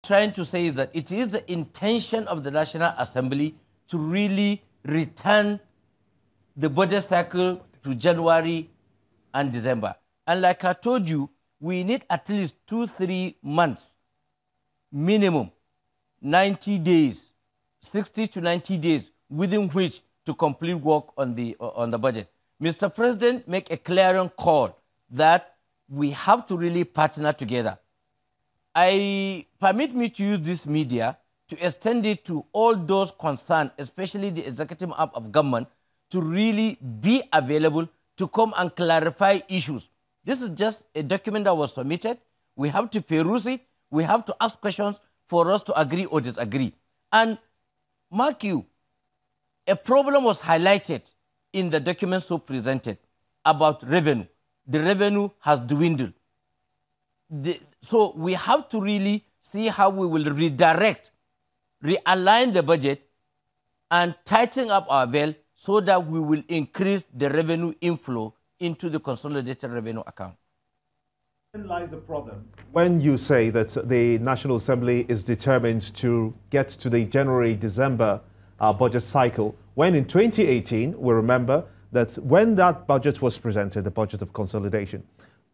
trying to say is that it is the intention of the National Assembly to really return the budget cycle to January and December. And like I told you, we need at least 2-3 months, minimum, 90 days, 60 to 90 days, within which to complete work on the budget. Mr. President, make a clarion call that we have to really partner together. Permit me to use this media to extend it to all those concerned, especially the executive arm of government, to really be available to come and clarify issues. This is just a document that was submitted. We have to peruse it. We have to ask questions for us to agree or disagree. And mark you, a problem was highlighted in the document so presented about revenue. The revenue has dwindled. So we have to really see how we will redirect, realign the budget, and tighten up our belt so that we will increase the revenue inflow into the consolidated revenue account. When lies the problem? When you say that the National Assembly is determined to get to the January-December budget cycle, when in 2018, we remember that when that budget was presented, the budget of consolidation,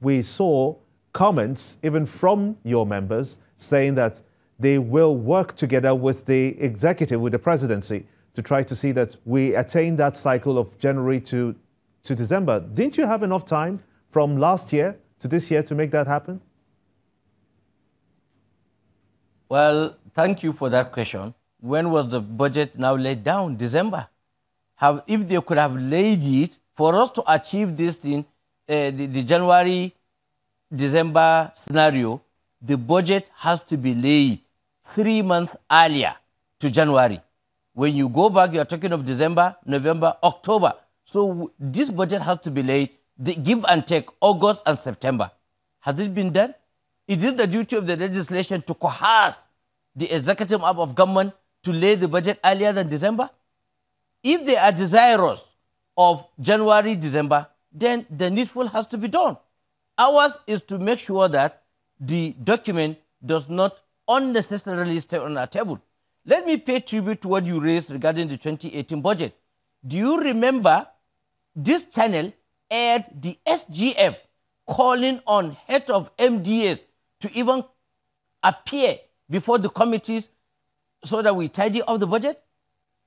we saw comments even from your members saying that they will work together with the executive, with the presidency, to try to see that we attain that cycle of January to December. Didn't you have enough time from last year to this year to make that happen? Well, thank you for that question. When was the budget now laid down? December. If they could have laid it for us to achieve this thing, the January-December scenario, the budget has to be laid 3 months earlier to January. When you go back, you're talking of December, November, October. So this budget has to be laid, the give and take, August and September. Has it been done? Is it the duty of the legislation to coerce the executive arm of government to lay the budget earlier than December? If they are desirous of January, December, then the needful has to be done. Ours is to make sure that the document does not unnecessarily stay on our table. Let me pay tribute to what you raised regarding the 2018 budget. Do you remember this channel aired the SGF calling on head of MDAs to even appear before the committees so that we tidy up the budget?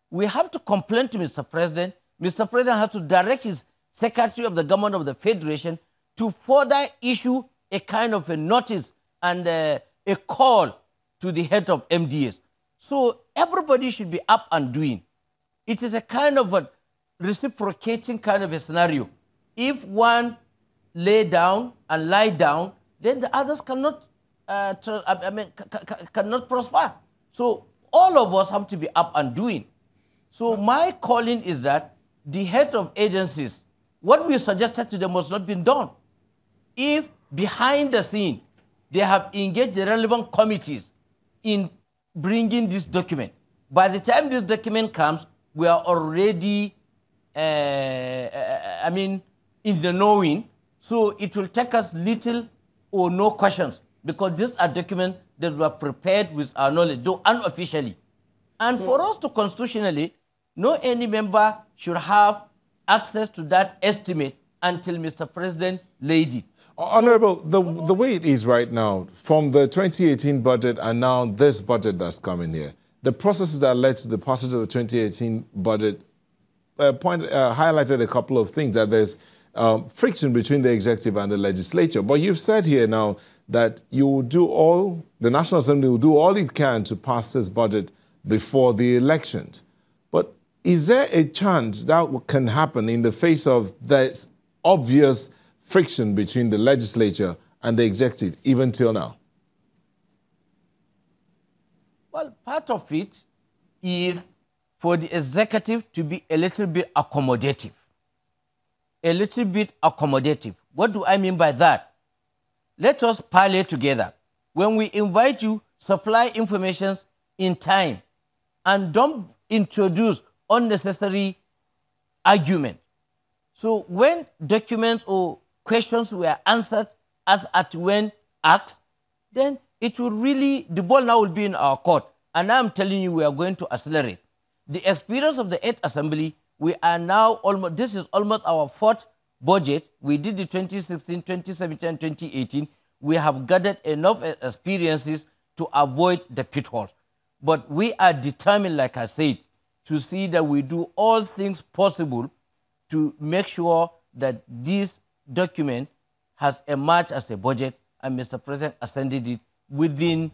We have to complain to Mr. President. Mr. President has to direct his Secretary of the Government of the Federation to further issue a kind of a notice and a call to the head of MDAs. So everybody should be up and doing. It is a kind of a reciprocating kind of a scenario. If one lay down and lie down, then the others cannot, cannot prosper. So all of us have to be up and doing. So my calling is that the head of agencies, what we suggested to them was not been done. If behind the scene, they have engaged the relevant committees in bringing this document, by the time this document comes, we are already, in the knowing. So it will take us little or no questions because these are documents that were prepared with our knowledge, though unofficially. And for us to constitutionally, no any member should have access to that estimate until Mr. President laid it. Honorable, the way it is right now, from the 2018 budget and now this budget that's coming here, the processes that led to the passage of the 2018 budget highlighted a couple of things, that there's friction between the executive and the legislature. But you've said here now that you will do all, the National Assembly will do all it can to pass this budget before the elections. But is there a chance that can happen in the face of this obvious friction between the legislature and the executive, even till now? Well, part of it is for the executive to be a little bit accommodative. A little bit accommodative. What do I mean by that? Let us parley together. When we invite you, supply information in time and don't introduce unnecessary argument. So when documents or questions were answered as at when asked, then it will really, the ball now will be in our court. And I'm telling you, we are going to accelerate. The experience of the 8th Assembly, we are now almost, this is almost our 4th budget. We did the 2016, 2017, and 2018. We have gathered enough experiences to avoid the pitfalls. But we are determined, like I said, to see that we do all things possible to make sure that this document has emerged as a budget, and Mr. President ascended it within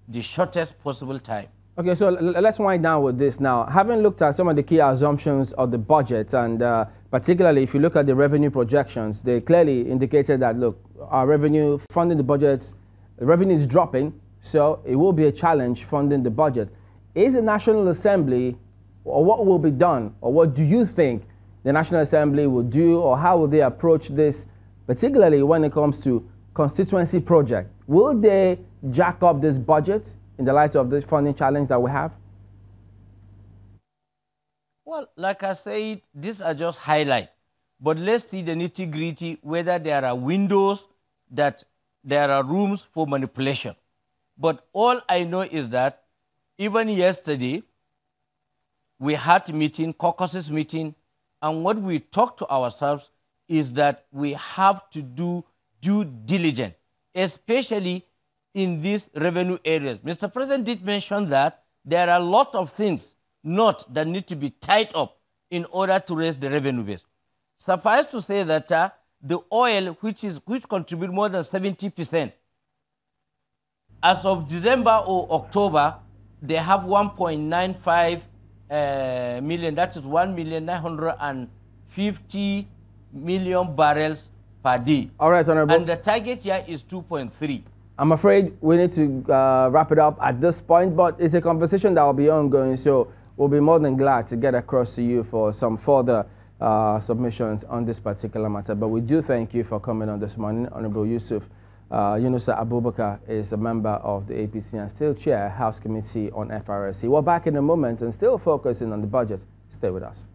the shortest possible time. Okay, so let's wind down with this now. Having looked at some of the key assumptions of the budget, and particularly if you look at the revenue projections, they clearly indicated that, look, our revenue, funding the budget, the revenue is dropping, so it will be a challenge funding the budget. Is the National Assembly, or what will be done, or what do you think the National Assembly will do, or how will they approach this, particularly when it comes to constituency project? Will they jack up this budget in the light of this funding challenge that we have? Well, like I said, these are just highlights. But let's see the nitty-gritty, whether there are windows, that there are rooms for manipulation. But all I know is that even yesterday, we had a meeting, caucuses meeting, and what we talked to ourselves is that we have to do due diligence, especially in these revenue areas. Mr. President did mention that there are a lot of things that need to be tied up in order to raise the revenue base. Suffice to say that the oil, which contributes more than 70%, as of December or October, they have 1.95 million, that is 1,950,000,000 barrels per day. All right, Honorable. And the target here is 2.3. I'm afraid we need to wrap it up at this point, but it's a conversation that will be ongoing, so we'll be more than glad to get across to you for some further submissions on this particular matter. But we do thank you for coming on this morning. Honorable Yusuf Yunusa Abubakar is a member of the APC and still chair House Committee on FRSC. We're back in a moment and still focusing on the budget. Stay with us.